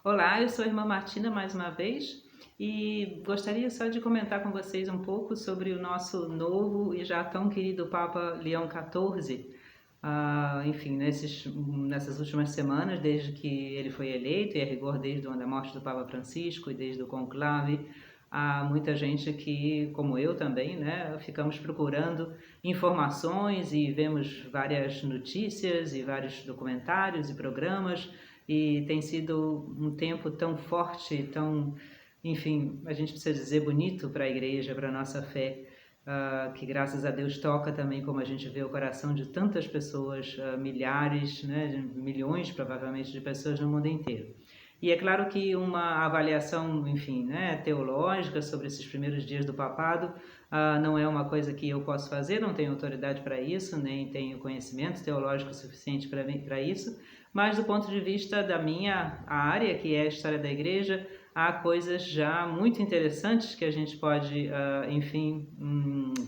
Olá, eu sou a irmã Martina mais uma vez e gostaria só de comentar com vocês um pouco sobre o nosso novo e já tão querido Papa Leão XIV. Enfim, nessas últimas semanas, desde que ele foi eleito, e a rigor desde a morte do Papa Francisco e desde o conclave, há muita gente que, como eu também, né, ficamos procurando informações e vemos várias notícias e vários documentários e programas e tem sido um tempo tão forte, tão, enfim, a gente precisa dizer bonito para a igreja, para a nossa fé, que graças a Deus toca também, como a gente vê, o coração de tantas pessoas, milhares, né, milhões provavelmente de pessoas no mundo inteiro. E é claro que uma avaliação, enfim, né, teológica sobre esses primeiros dias do papado não é uma coisa que eu posso fazer, não tenho autoridade para isso, nem tenho conhecimento teológico suficiente para isso, mas do ponto de vista da minha área, que é a história da igreja, há coisas já muito interessantes que a gente pode, enfim,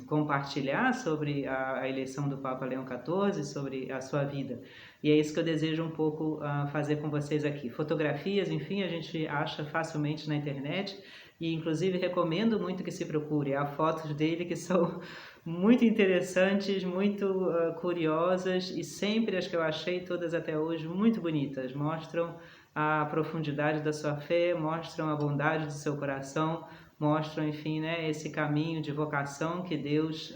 compartilhar sobre a eleição do Papa Leão XIV, sobre a sua vida. E é isso que eu desejo um pouco fazer com vocês aqui. Fotografias, enfim, a gente acha facilmente na internet e inclusive recomendo muito que se procure. Há fotos dele que são muito interessantes, muito curiosas e sempre as que eu achei todas até hoje muito bonitas. Mostram a profundidade da sua fé, mostram a bondade do seu coração, mostram, enfim, né, esse caminho de vocação que Deus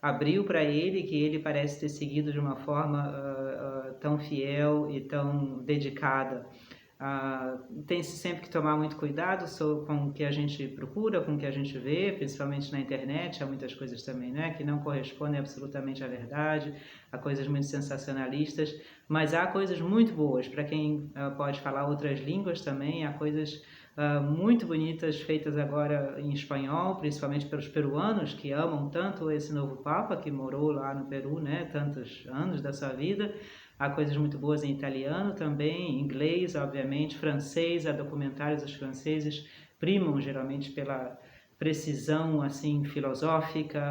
abriu para ele, que ele parece ter seguido de uma forma tão fiel e tão dedicada. Tem-se sempre que tomar muito cuidado com o que a gente procura, com o que a gente vê, principalmente na internet. Há muitas coisas também, né, que não correspondem absolutamente à verdade, há coisas muito sensacionalistas, mas há coisas muito boas para quem pode falar outras línguas também. Há coisas muito bonitas feitas agora em espanhol, principalmente pelos peruanos que amam tanto esse novo Papa que morou lá no Peru, né, tantos anos da sua vida. Há coisas muito boas em italiano também, inglês, obviamente, francês. Há documentários, os franceses primam geralmente pela precisão assim filosófica,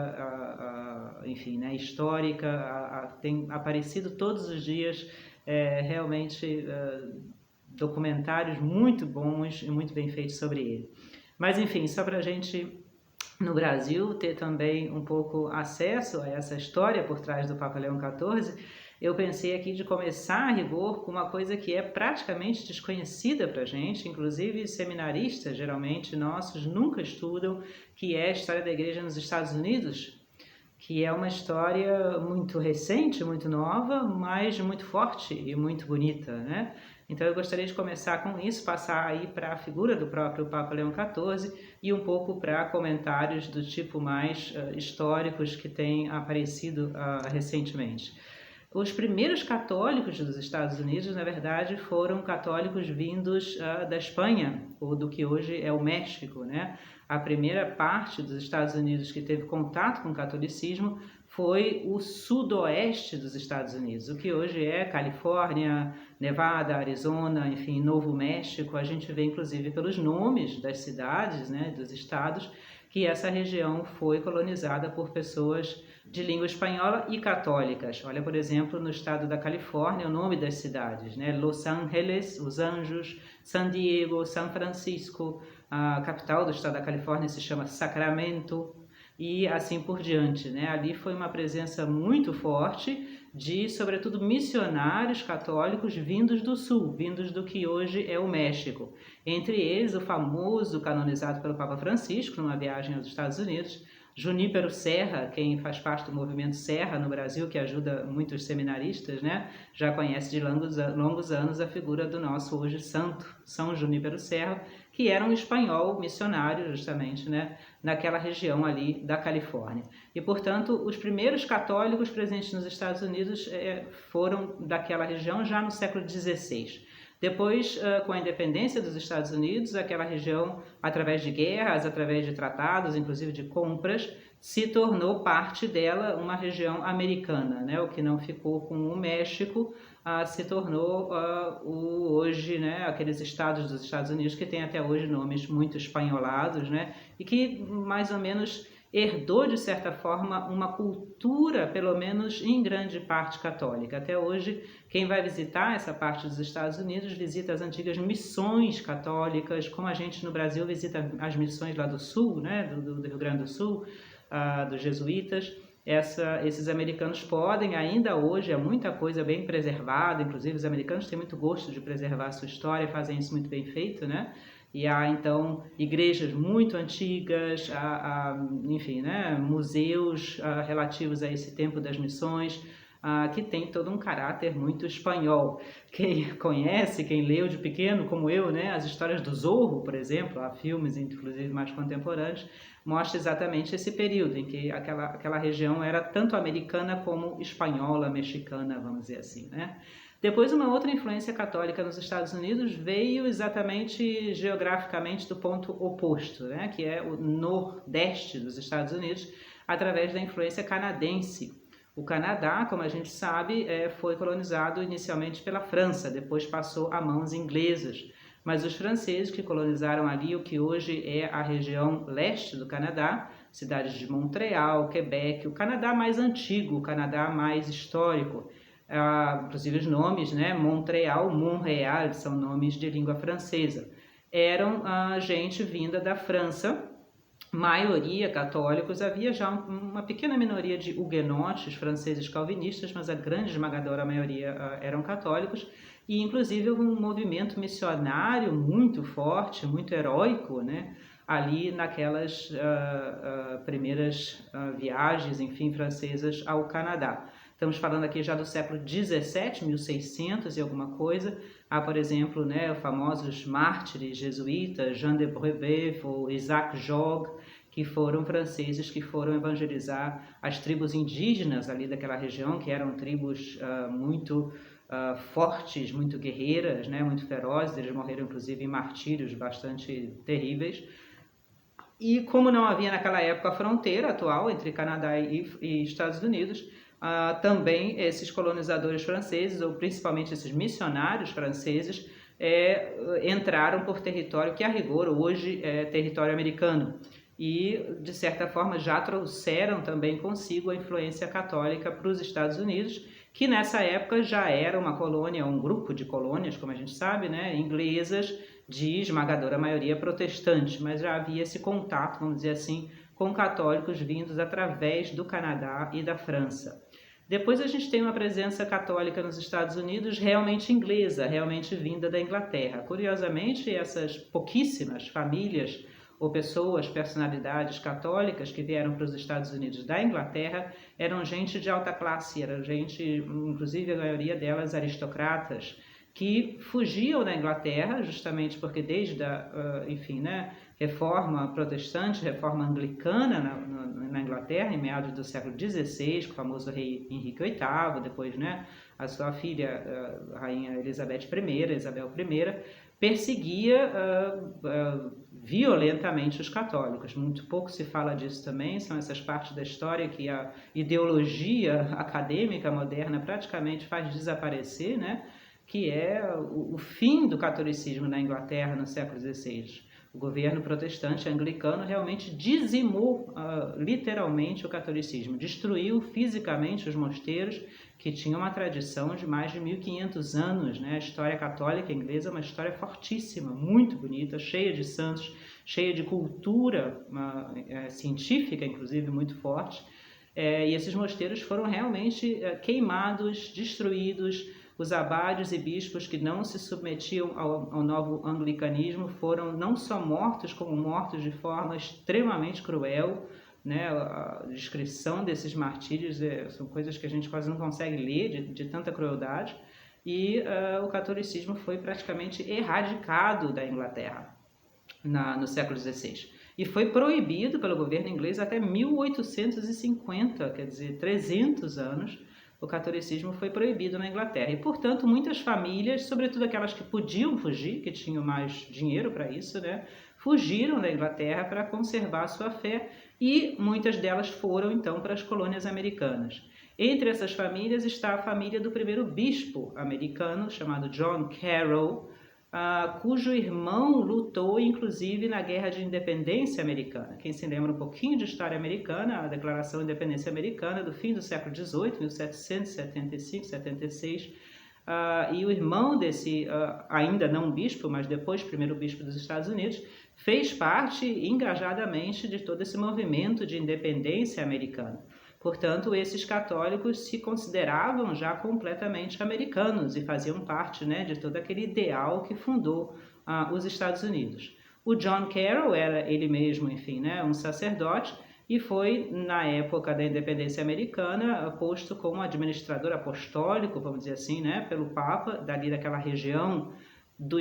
enfim, né, histórica. Tem aparecido todos os dias realmente documentários muito bons e muito bem feitos sobre ele. Mas enfim, só para a gente no Brasil ter também um pouco acesso a essa história por trás do Papa Leão XIV, eu pensei aqui de começar a rigor com uma coisa que é praticamente desconhecida para a gente, inclusive seminaristas, geralmente nossos, nunca estudam, que é a história da igreja nos Estados Unidos, que é uma história muito recente, muito nova, mas muito forte e muito bonita, né? Então eu gostaria de começar com isso, passar aí para a figura do próprio Papa Leão XIV e um pouco para comentários do tipo mais históricos que têm aparecido recentemente. Os primeiros católicos dos Estados Unidos, na verdade, foram católicos vindos da Espanha, ou do que hoje é o México, né? A primeira parte dos Estados Unidos que teve contato com o catolicismo foi o sudoeste dos Estados Unidos, o que hoje é Califórnia, Nevada, Arizona, enfim, Novo México. A gente vê inclusive pelos nomes das cidades, né, dos estados, que essa região foi colonizada por pessoas de língua espanhola e católicas. Olha, por exemplo, no estado da Califórnia, o nome das cidades, né? Los Angeles, Os Anjos, San Diego, São Francisco. A capital do estado da Califórnia se chama Sacramento e assim por diante, né? Ali foi uma presença muito forte de, sobretudo, missionários católicos vindos do sul, vindos do que hoje é o México. Entre eles, o famoso, canonizado pelo Papa Francisco, numa viagem aos Estados Unidos, Junípero Serra. Quem faz parte do movimento Serra no Brasil, que ajuda muitos seminaristas, né, já conhece de longos anos a figura do nosso hoje santo, São Junípero Serra, que era um espanhol missionário justamente, né, naquela região ali da Califórnia. E, portanto, os primeiros católicos presentes nos Estados Unidos foram daquela região já no século XVI. Depois, com a independência dos Estados Unidos, aquela região, através de guerras, através de tratados, inclusive de compras, se tornou parte dela uma região americana, né? O que não ficou com o México se tornou hoje, né, aqueles estados dos Estados Unidos que têm até hoje nomes muito espanholados, né? E que mais ou menos herdou, de certa forma, uma cultura, pelo menos em grande parte, católica. Até hoje, quem vai visitar essa parte dos Estados Unidos visita as antigas missões católicas, como a gente no Brasil visita as missões lá do Sul, né, do Rio Grande do Sul, dos jesuítas. Esses americanos podem, ainda hoje, é muita coisa bem preservada, inclusive os americanos têm muito gosto de preservar a sua história, fazem isso muito bem feito, né? E há, então, igrejas muito antigas, enfim, né, museus relativos a esse tempo das missões, que tem todo um caráter muito espanhol. Quem conhece, quem leu de pequeno, como eu, né, as histórias do Zorro, por exemplo, há filmes, inclusive, mais contemporâneos, mostra exatamente esse período em que aquela região era tanto americana como espanhola, mexicana, vamos dizer assim, né? Depois, uma outra influência católica nos Estados Unidos veio exatamente geograficamente do ponto oposto, né, que é o nordeste dos Estados Unidos, através da influência canadense. O Canadá, como a gente sabe, foi colonizado inicialmente pela França, depois passou a mãos inglesas. Mas os franceses que colonizaram ali o que hoje é a região leste do Canadá, cidades de Montreal, Quebec, o Canadá mais antigo, o Canadá mais histórico, inclusive os nomes, né, Montreal, Montréal, são nomes de língua francesa. Eram gente vinda da França, maioria católicos, havia já uma pequena minoria de huguenotes franceses calvinistas, mas a grande esmagadora maioria eram católicos, e inclusive um movimento missionário muito forte, muito heróico, né, ali naquelas primeiras viagens, enfim, francesas ao Canadá. Estamos falando aqui já do século XVII, 1600 e alguma coisa. Há, por exemplo, né, os famosos mártires jesuítas, Jean de Brebeuf ou Isaac Jogues, que foram franceses que foram evangelizar as tribos indígenas ali daquela região, que eram tribos muito fortes, muito guerreiras, né, muito ferozes. Eles morreram, inclusive, em martírios bastante terríveis. E como não havia naquela época a fronteira atual entre Canadá e Estados Unidos, também esses colonizadores franceses, ou principalmente esses missionários franceses, entraram por território que, a rigor, hoje é território americano. E, de certa forma, já trouxeram também consigo a influência católica para os Estados Unidos, que nessa época já era uma colônia, um grupo de colônias, como a gente sabe, né, inglesas, de esmagadora maioria protestante, mas já havia esse contato, vamos dizer assim, com católicos vindos através do Canadá e da França. Depois a gente tem uma presença católica nos Estados Unidos realmente inglesa, realmente vinda da Inglaterra. Curiosamente, essas pouquíssimas famílias ou pessoas, personalidades católicas que vieram para os Estados Unidos da Inglaterra eram gente de alta classe, era gente, inclusive a maioria delas aristocratas, que fugiam da Inglaterra justamente porque desde a, enfim, né, reforma protestante, reforma anglicana na Inglaterra, em meados do século XVI, com o famoso rei Henrique VIII, depois, né, a sua filha, a rainha Elizabeth I, Isabel I, perseguia violentamente os católicos. Muito pouco se fala disso também, são essas partes da história que a ideologia acadêmica moderna praticamente faz desaparecer, né? Que é o fim do catolicismo na Inglaterra no século XVI. O governo protestante anglicano realmente dizimou literalmente o catolicismo, destruiu fisicamente os mosteiros que tinham uma tradição de mais de 1500 anos, né? A história católica inglesa é uma história fortíssima, muito bonita, cheia de santos, cheia de cultura científica, inclusive, muito forte. E esses mosteiros foram realmente queimados, destruídos. Os abades e bispos que não se submetiam ao novo anglicanismo foram não só mortos, como mortos de forma extremamente cruel, né? A descrição desses martírios são coisas que a gente quase não consegue ler de tanta crueldade, e o catolicismo foi praticamente erradicado da Inglaterra no século XVI. E foi proibido pelo governo inglês até 1850, quer dizer, 300 anos, o catolicismo foi proibido na Inglaterra. E, portanto, muitas famílias, sobretudo aquelas que podiam fugir, que tinham mais dinheiro para isso, né, fugiram da Inglaterra para conservar sua fé, e muitas delas foram, então, para as colônias americanas. Entre essas famílias está a família do primeiro bispo americano, chamado John Carroll, cujo irmão lutou, inclusive, na Guerra de Independência Americana. Quem se lembra um pouquinho de história americana, a Declaração de Independência Americana do fim do século XVIII, 1775, 76, e o irmão desse, ainda não bispo, mas depois primeiro bispo dos Estados Unidos, fez parte engajadamente de todo esse movimento de independência americana. Portanto, esses católicos se consideravam já completamente americanos e faziam parte, né, de todo aquele ideal que fundou os Estados Unidos. O John Carroll era ele mesmo, enfim, né, um sacerdote, e foi, na época da independência americana, posto como administrador apostólico, vamos dizer assim, né, pelo Papa, dali daquela região do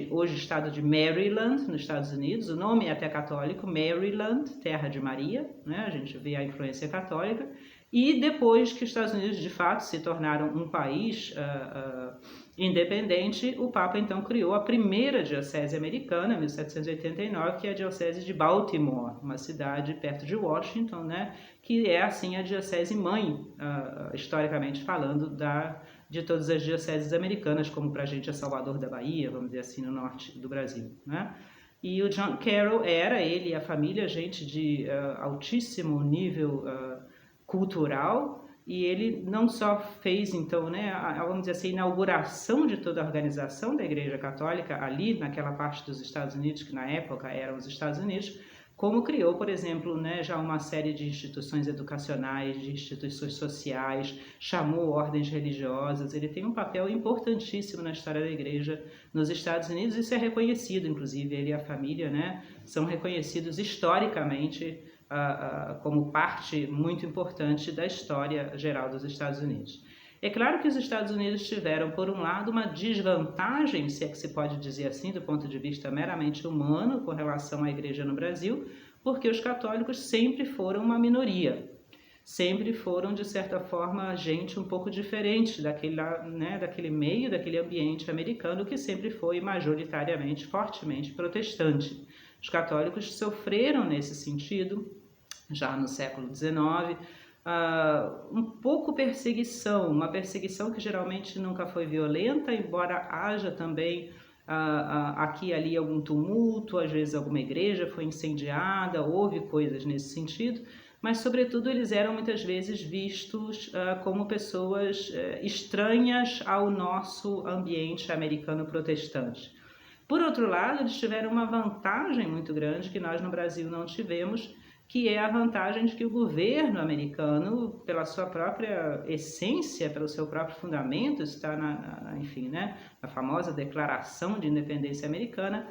hoje estado de Maryland, nos Estados Unidos. O nome é até católico, Maryland, terra de Maria, né? A gente vê a influência católica. E depois que os Estados Unidos, de fato, se tornaram um país independente, o Papa, então, criou a primeira diocese americana, em 1789, que é a diocese de Baltimore, uma cidade perto de Washington, né? Que é, assim, a diocese mãe, historicamente falando, de todas as dioceses americanas, como para a gente é Salvador da Bahia, vamos dizer assim, no norte do Brasil, né? E o John Carroll ele e a família, gente de altíssimo nível cultural, e ele não só fez, então, né, vamos dizer assim, a inauguração de toda a organização da Igreja Católica ali naquela parte dos Estados Unidos, que na época eram os Estados Unidos, como criou, por exemplo, né, já uma série de instituições educacionais, de instituições sociais, chamou ordens religiosas. Ele tem um papel importantíssimo na história da Igreja nos Estados Unidos. Isso é reconhecido, inclusive, ele e a família, né, são reconhecidos historicamente como parte muito importante da história geral dos Estados Unidos. É claro que os Estados Unidos tiveram, por um lado, uma desvantagem, se é que se pode dizer assim, do ponto de vista meramente humano, com relação à Igreja no Brasil, porque os católicos sempre foram uma minoria, sempre foram, de certa forma, gente um pouco diferente daquele meio, daquele ambiente americano, que sempre foi majoritariamente, fortemente protestante. Os católicos sofreram nesse sentido, já no século XIX, um pouco perseguição, uma perseguição que geralmente nunca foi violenta, embora haja também aqui e ali algum tumulto, às vezes alguma igreja foi incendiada, houve coisas nesse sentido, mas sobretudo eles eram muitas vezes vistos como pessoas estranhas ao nosso ambiente americano protestante. Por outro lado, eles tiveram uma vantagem muito grande que nós no Brasil não tivemos, que é a vantagem de que o governo americano, pela sua própria essência, pelo seu próprio fundamento, está enfim, né, na famosa Declaração de Independência Americana,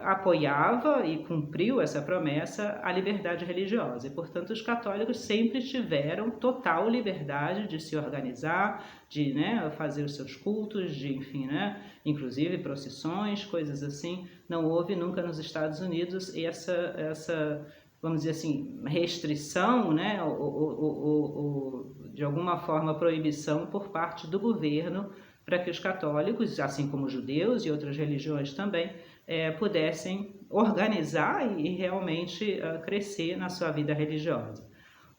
apoiava e cumpriu essa promessa a liberdade religiosa. E, portanto, os católicos sempre tiveram total liberdade de se organizar, de, né, fazer os seus cultos, de, enfim, né, inclusive procissões, coisas assim. Não houve nunca nos Estados Unidos essa vamos dizer assim, restrição, né, ou de alguma forma proibição por parte do governo para que os católicos, assim como os judeus e outras religiões também, pudessem organizar e realmente crescer na sua vida religiosa.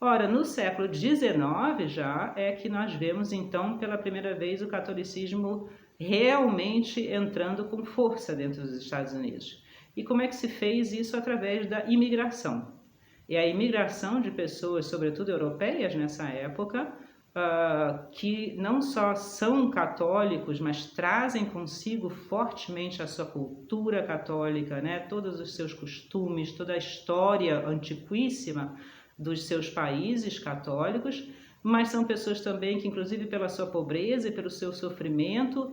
Ora, no século XIX já é que nós vemos então pela primeira vez o catolicismo realmente entrando com força dentro dos Estados Unidos. E como é que se fez isso? Através da imigração. E a imigração de pessoas, sobretudo europeias nessa época, que não só são católicos, mas trazem consigo fortemente a sua cultura católica, né? Todos os seus costumes, toda a história antiquíssima dos seus países católicos, mas são pessoas também que, inclusive pela sua pobreza e pelo seu sofrimento,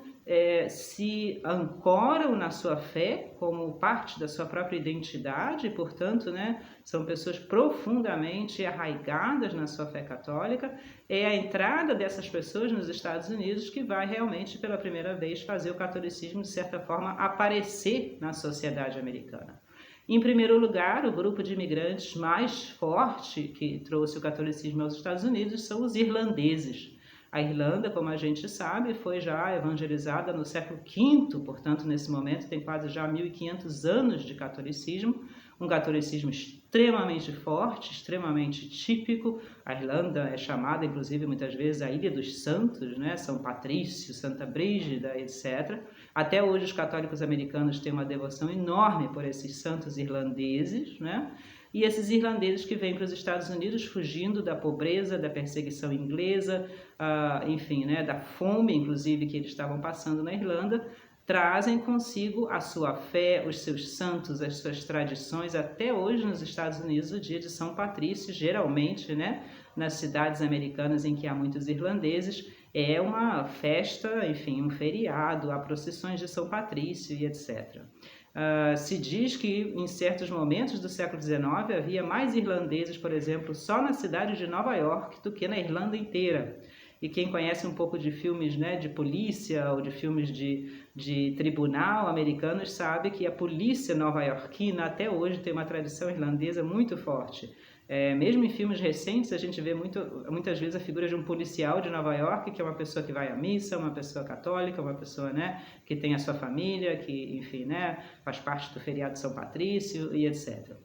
se ancoram na sua fé como parte da sua própria identidade, e, portanto, né, são pessoas profundamente arraigadas na sua fé católica. É a entrada dessas pessoas nos Estados Unidos que vai realmente, pela primeira vez, fazer o catolicismo, de certa forma, aparecer na sociedade americana. Em primeiro lugar, o grupo de imigrantes mais forte que trouxe o catolicismo aos Estados Unidos são os irlandeses. A Irlanda, como a gente sabe, foi já evangelizada no século V, portanto, nesse momento tem quase já 1.500 anos de catolicismo, um catolicismo extremamente forte, extremamente típico. A Irlanda é chamada, inclusive, muitas vezes a Ilha dos Santos, né? São Patrício, Santa Brígida, etc. Até hoje os católicos americanos têm uma devoção enorme por esses santos irlandeses, né? E esses irlandeses que vêm para os Estados Unidos fugindo da pobreza, da perseguição inglesa, enfim, né, da fome, inclusive, que eles estavam passando na Irlanda, trazem consigo a sua fé, os seus santos, as suas tradições. Até hoje nos Estados Unidos, o dia de São Patrício, geralmente, né, nas cidades americanas em que há muitos irlandeses, é uma festa, enfim, um feriado, há procissões de São Patrício e etc. Se diz que em certos momentos do século XIX havia mais irlandeses, por exemplo, só na cidade de Nova York do que na Irlanda inteira. E quem conhece um pouco de filmes, né, de polícia ou de filmes de tribunal americanos sabe que a polícia nova-iorquina até hoje tem uma tradição irlandesa muito forte. Mesmo em filmes recentes, a gente vê muitas vezes a figura de um policial de Nova York, que é uma pessoa que vai à missa, uma pessoa católica, uma pessoa, né, que tem a sua família, que, enfim, né, faz parte do feriado de São Patrício e etc.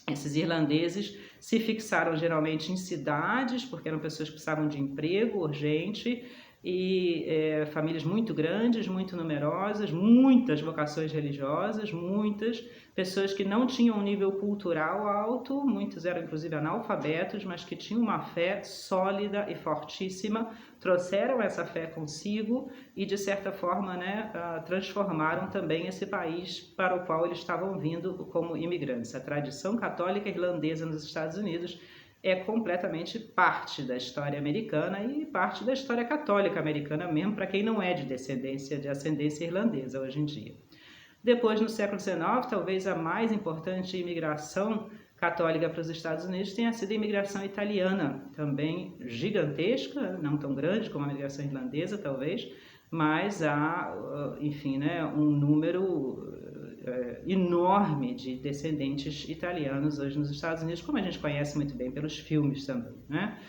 Esses irlandeses se fixaram geralmente em cidades, porque eram pessoas que precisavam de emprego urgente, e famílias muito grandes, muito numerosas, muitas vocações religiosas, muitas pessoas que não tinham um nível cultural alto, muitos eram inclusive analfabetos, mas que tinham uma fé sólida e fortíssima, trouxeram essa fé consigo e de certa forma, né, transformaram também esse país para o qual eles estavam vindo como imigrantes. A tradição católica irlandesa nos Estados Unidos é completamente parte da história americana e parte da história católica americana mesmo, para quem não é de ascendência irlandesa hoje em dia. Depois, no século XIX, talvez a mais importante imigração católica para os Estados Unidos tenha sido a imigração italiana, também gigantesca, não tão grande como a imigração irlandesa, talvez, mas há, enfim, né, um número enorme de descendentes italianos hoje nos Estados Unidos, como a gente conhece muito bem pelos filmes também, né?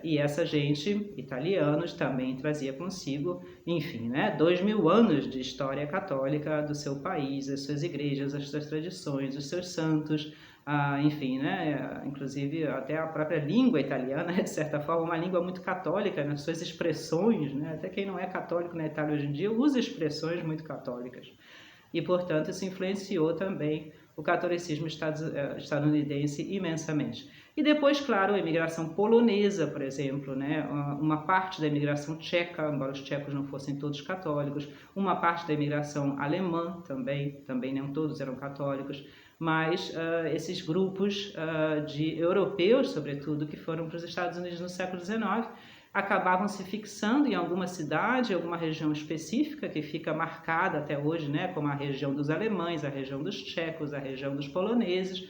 E essa gente, italianos, também trazia consigo, enfim, né, 2000 anos de história católica do seu país, as suas igrejas, as suas tradições, os seus santos, enfim, né, inclusive até a própria língua italiana é, de certa forma, uma língua muito católica nas suas expressões, né? Até quem não é católico na Itália hoje em dia usa expressões muito católicas. E, portanto, isso influenciou também o catolicismo estadunidense imensamente. E depois, claro, a imigração polonesa, por exemplo, né? Uma parte da imigração tcheca, embora os tchecos não fossem todos católicos, uma parte da imigração alemã também nem todos eram católicos, mas esses grupos de europeus, sobretudo, que foram para os Estados Unidos no século XIX, acabavam se fixando em alguma cidade, alguma região específica que fica marcada até hoje, né, como a região dos alemães, a região dos tchecos, a região dos poloneses.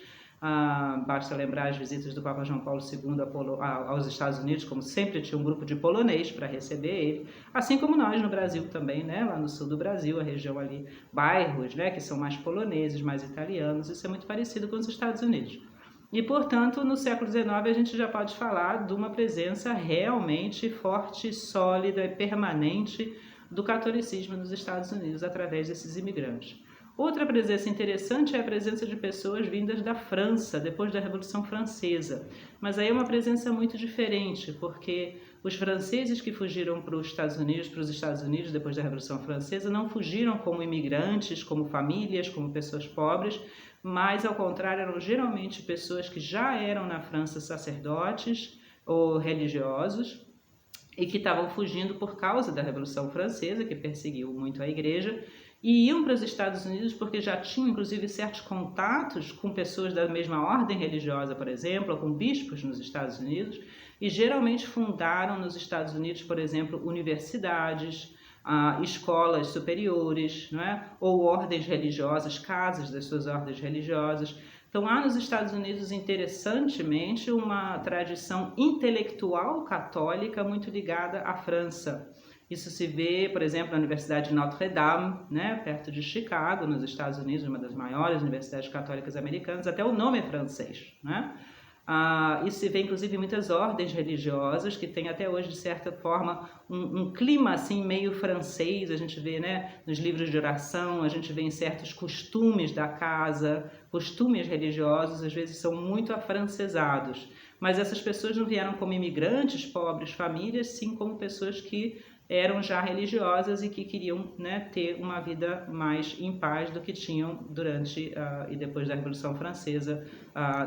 Basta lembrar as visitas do Papa João Paulo II aos Estados Unidos, como sempre tinha um grupo de polonês para receber ele, assim como nós no Brasil também, né, lá no sul do Brasil, a região ali, bairros, né, que são mais poloneses, mais italianos, isso é muito parecido com os Estados Unidos. E, portanto, no século XIX a gente já pode falar de uma presença realmente forte, sólida e permanente do catolicismo nos Estados Unidos através desses imigrantes. Outra presença interessante é a presença de pessoas vindas da França, depois da Revolução Francesa. Mas aí é uma presença muito diferente, porque os franceses que fugiram para os Estados Unidos depois da Revolução Francesa, não fugiram como imigrantes, como famílias, como pessoas pobres, mas, ao contrário, eram geralmente pessoas que já eram na França sacerdotes ou religiosos e que estavam fugindo por causa da Revolução Francesa, que perseguiu muito a igreja, e iam para os Estados Unidos porque já tinham, inclusive, certos contatos com pessoas da mesma ordem religiosa, por exemplo, ou com bispos nos Estados Unidos, e geralmente fundaram nos Estados Unidos, por exemplo, universidades, escolas superiores, não é? Ou ordens religiosas, casas das suas ordens religiosas. Então, há nos Estados Unidos, interessantemente, uma tradição intelectual católica muito ligada à França. Isso se vê, por exemplo, na Universidade de Notre Dame, né, perto de Chicago, nos Estados Unidos, uma das maiores universidades católicas americanas, até o nome é francês, né? Isso se vê inclusive em muitas ordens religiosas que têm até hoje, de certa forma, um clima assim meio francês. A gente vê, né, nos livros de oração, a gente vê em certos costumes da casa, costumes religiosos, às vezes são muito afrancesados. Mas essas pessoas não vieram como imigrantes, pobres famílias, sim como pessoas que eram já religiosas e que queriam, né, ter uma vida mais em paz do que tinham durante e depois da Revolução Francesa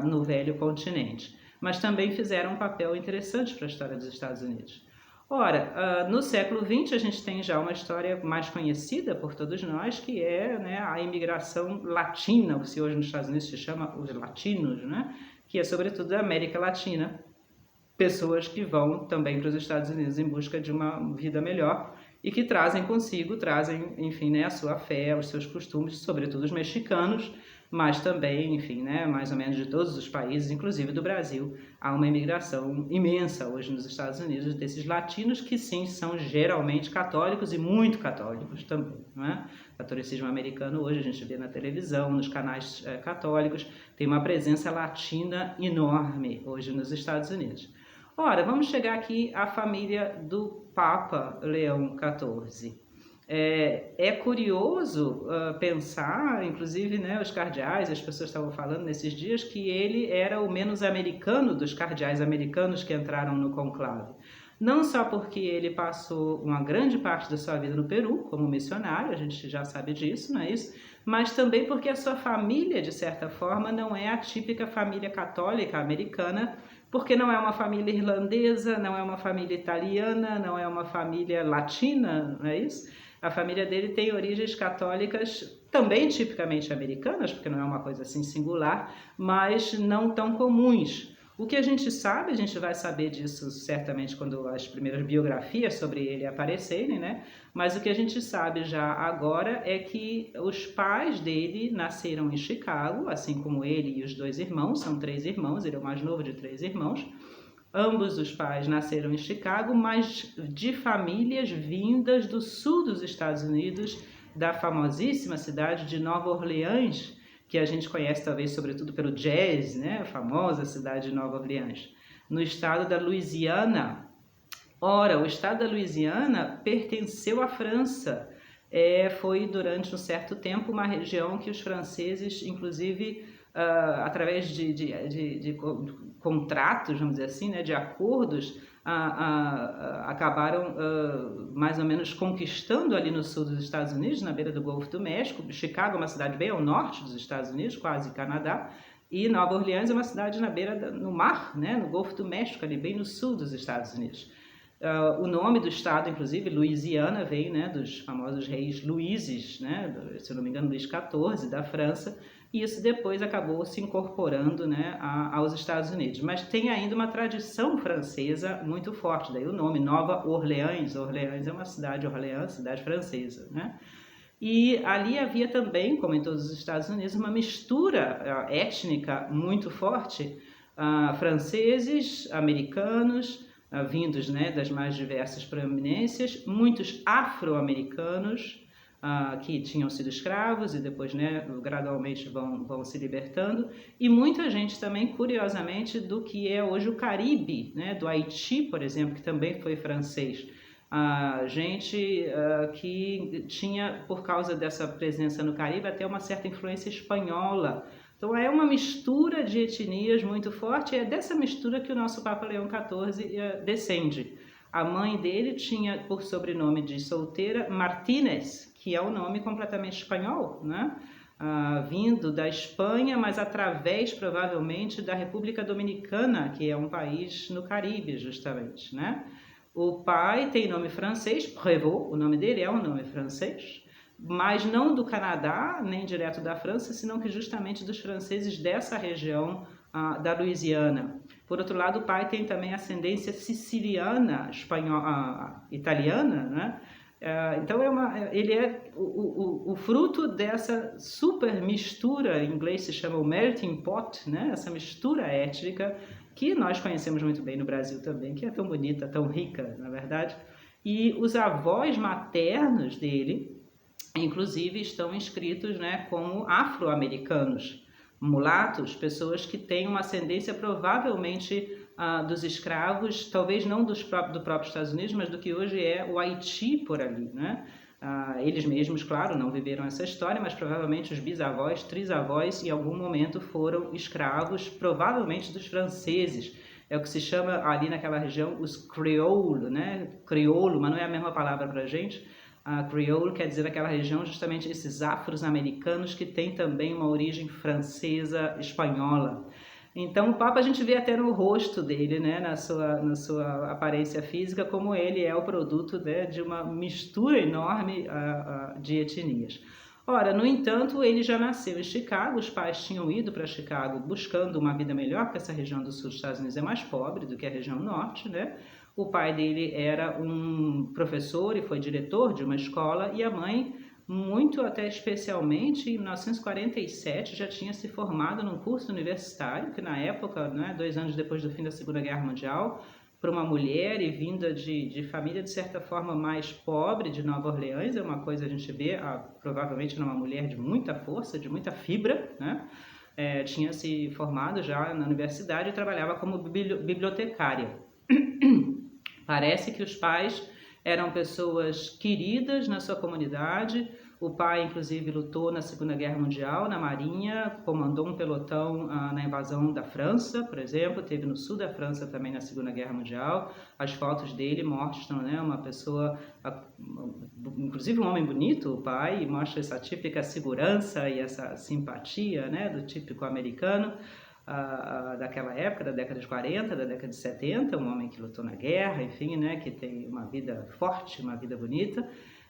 no velho continente. Mas também fizeram um papel interessante para a história dos Estados Unidos. Ora, no século XX a gente tem já uma história mais conhecida por todos nós, que é, né, a imigração latina, o que se hoje nos Estados Unidos se chama os latinos, né, que é sobretudo da América Latina, pessoas que vão também para os Estados Unidos em busca de uma vida melhor e que trazem consigo, enfim, né, a sua fé, os seus costumes, sobretudo os mexicanos, mas também, enfim, né, mais ou menos de todos os países, inclusive do Brasil. Há uma imigração imensa hoje nos Estados Unidos desses latinos que sim, são geralmente católicos e muito católicos também, não é? O catolicismo americano hoje a gente vê na televisão, nos canais católicos, tem uma presença latina enorme hoje nos Estados Unidos. Ora, vamos chegar aqui à família do Papa Leão XIV. É curioso pensar, inclusive, né, os cardeais, as pessoas estavam falando nesses dias, que ele era o menos americano dos cardeais americanos que entraram no conclave. Não só porque ele passou uma grande parte da sua vida no Peru como missionário, a gente já sabe disso, não é isso? Mas também porque a sua família, de certa forma, não é a típica família católica americana, porque não é uma família irlandesa, não é uma família italiana, não é uma família latina, não é isso? A família dele tem origens católicas também tipicamente americanas, porque não é uma coisa assim singular, mas não tão comuns. O que a gente sabe, a gente vai saber disso certamente quando as primeiras biografias sobre ele aparecerem, né? Mas o que a gente sabe já agora é que os pais dele nasceram em Chicago, assim como ele e os dois irmãos, são 3 irmãos, ele é o mais novo de 3 irmãos. Ambos os pais nasceram em Chicago, mas de famílias vindas do sul dos Estados Unidos, da famosíssima cidade de Nova Orleans, que a gente conhece talvez sobretudo pelo jazz, né? A famosa cidade de Nova Orleans, no estado da Louisiana. Ora, o estado da Louisiana pertenceu à França. Foi durante um certo tempo uma região que os franceses, inclusive, através de contratos, vamos dizer assim, né, de acordos, acabaram mais ou menos conquistando ali no sul dos Estados Unidos, na beira do Golfo do México. Chicago é uma cidade bem ao norte dos Estados Unidos, quase Canadá, e Nova Orleans é uma cidade na beira no mar, né, no Golfo do México, ali bem no sul dos Estados Unidos. O nome do estado, inclusive, Louisiana, vem, né, dos famosos reis Luíses, né, se eu não me engano, Luís XIV, da França, e isso depois acabou se incorporando, né, aos Estados Unidos. Mas tem ainda uma tradição francesa muito forte, daí o nome, Nova Orleans. Orleans é uma cidade, Orleans, cidade francesa, né? E ali havia também, como em todos os Estados Unidos, uma mistura étnica muito forte, franceses, americanos, vindos, né, das mais diversas proeminências, muitos afro-americanos que tinham sido escravos e depois, né, gradualmente vão se libertando, e muita gente também, curiosamente, do que é hoje o Caribe, né, do Haiti, por exemplo, que também foi francês. Gente que tinha, por causa dessa presença no Caribe, até uma certa influência espanhola. Então é uma mistura de etnias muito forte, e é dessa mistura que o nosso Papa Leão XIV descende. A mãe dele tinha por sobrenome de solteira Martínez, que é um nome completamente espanhol, né? Vindo da Espanha, mas através provavelmente da República Dominicana, que é um país no Caribe justamente, né? O pai tem nome francês, Prévost, o nome dele é um nome francês, mas não do Canadá, nem direto da França, senão que justamente dos franceses dessa região da Louisiana. Por outro lado, o pai tem também ascendência siciliana, espanhola, italiana, né? Então ele é o fruto dessa super mistura, em inglês se chama o melting pot, né? Essa mistura étnica que nós conhecemos muito bem no Brasil também, que é tão bonita, tão rica, na verdade. E os avós maternos dele, inclusive, estão inscritos, né, como afro-americanos. Mulatos, pessoas que têm uma ascendência provavelmente dos escravos, talvez não do próprio Estados Unidos, mas do que hoje é o Haiti por ali, né? Eles mesmos, claro, não viveram essa história, mas provavelmente os bisavós, trisavós, em algum momento foram escravos, provavelmente dos franceses. É o que se chama ali naquela região os crioulo, né? Crioulo, mas não é a mesma palavra para a gente. Crioulo quer dizer aquela região, justamente esses afro-americanos que têm também uma origem francesa, espanhola. Então o Papa a gente vê até no rosto dele, né, na sua aparência física, como ele é o produto, né, de uma mistura enorme de etnias. Ora, no entanto, ele já nasceu em Chicago, os pais tinham ido para Chicago buscando uma vida melhor, porque essa região do sul dos Estados Unidos é mais pobre do que a região norte, né? O pai dele era um professor e foi diretor de uma escola, e a mãe, muito até especialmente, em 1947, já tinha se formado num curso universitário, que na época, né, 2 anos depois do fim da Segunda Guerra Mundial, para uma mulher e vinda de família, de certa forma, mais pobre de Nova Orleans, é uma coisa a gente vê, provavelmente uma mulher de muita força, de muita fibra, né? Tinha se formado já na universidade e trabalhava como bibliotecária. Parece que os pais eram pessoas queridas na sua comunidade. O pai, inclusive, lutou na Segunda Guerra Mundial, na Marinha, comandou um pelotão na invasão da França, por exemplo, teve no sul da França também na Segunda Guerra Mundial. As fotos dele mostram, né, uma pessoa, inclusive um homem bonito, o pai, e mostra essa típica segurança e essa simpatia, né, do típico americano. Daquela época, da década de 40, da década de 70, um homem que lutou na guerra, enfim, né, que tem uma vida forte, uma vida bonita.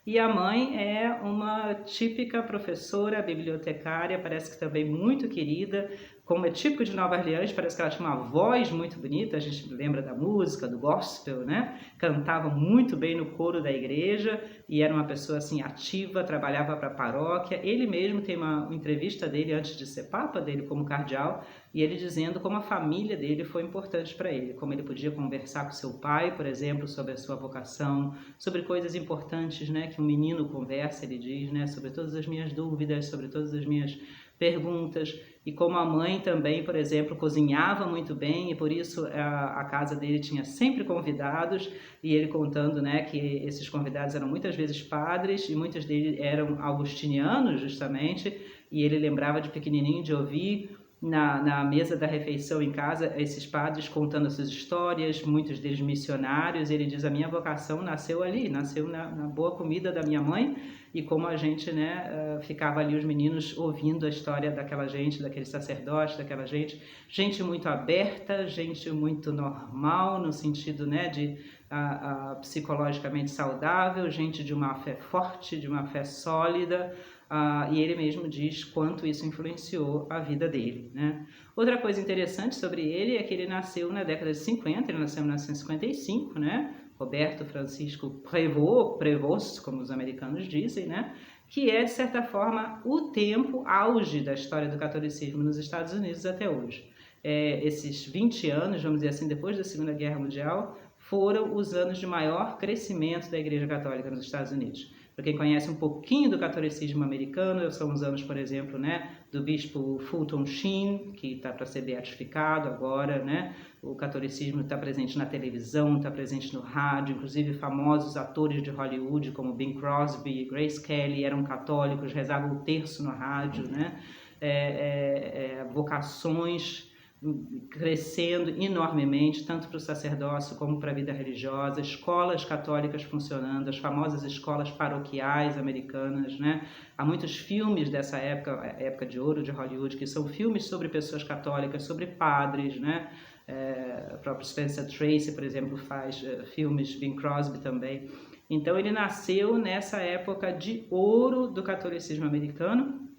E a mãe é uma típica professora, bibliotecária, parece que também muito querida, como é típico de Nova Orleans, parece que ela tinha uma voz muito bonita, a gente lembra da música, do gospel, né? Cantava muito bem no coro da igreja e era uma pessoa assim ativa, trabalhava para a paróquia. Ele mesmo tem uma entrevista dele antes de ser papa, dele como cardeal, e ele dizendo como a família dele foi importante para ele, como ele podia conversar com seu pai, por exemplo, sobre a sua vocação, sobre coisas importantes, né, que um menino conversa, ele diz, né, sobre todas as minhas dúvidas, sobre todas as minhas perguntas, e como a mãe também, por exemplo, cozinhava muito bem, e por isso a casa dele tinha sempre convidados, e ele contando, né, que esses convidados eram muitas vezes padres, e muitos deles eram augustinianos, justamente, e ele lembrava de pequenininho de ouvir na mesa da refeição em casa, esses padres contando as suas histórias, muitos deles missionários. Ele diz, a minha vocação nasceu ali, nasceu na boa comida da minha mãe, e como a gente, né, ficava ali os meninos ouvindo a história daquela gente, daquele sacerdote, daquela gente muito aberta, gente muito normal, no sentido, né, de psicologicamente saudável, gente de uma fé forte, de uma fé sólida. E ele mesmo diz quanto isso influenciou a vida dele, né? Outra coisa interessante sobre ele é que ele nasceu na década de 50, ele nasceu em 1955, né? Roberto Francisco Prevost, como os americanos dizem, né? Que é, de certa forma, o tempo auge da história do catolicismo nos Estados Unidos até hoje. Esses 20 anos, vamos dizer assim, depois da Segunda Guerra Mundial, foram os anos de maior crescimento da Igreja Católica nos Estados Unidos. Para quem conhece um pouquinho do catolicismo americano, são os anos, por exemplo, né, do bispo Fulton Sheen, que está para ser beatificado agora, né? O catolicismo está presente na televisão, está presente no rádio, inclusive famosos atores de Hollywood como Bing Crosby e Grace Kelly eram católicos, rezavam o terço no rádio, né? Vocações crescendo enormemente, tanto para o sacerdócio como para a vida religiosa, escolas católicas funcionando, as famosas escolas paroquiais americanas, né? Há muitos filmes dessa época, época de ouro de Hollywood, que são filmes sobre pessoas católicas, sobre padres, né? O próprio Spencer Tracy, por exemplo, faz filmes, Bing Crosby também. Então ele nasceu nessa época de ouro do catolicismo americano,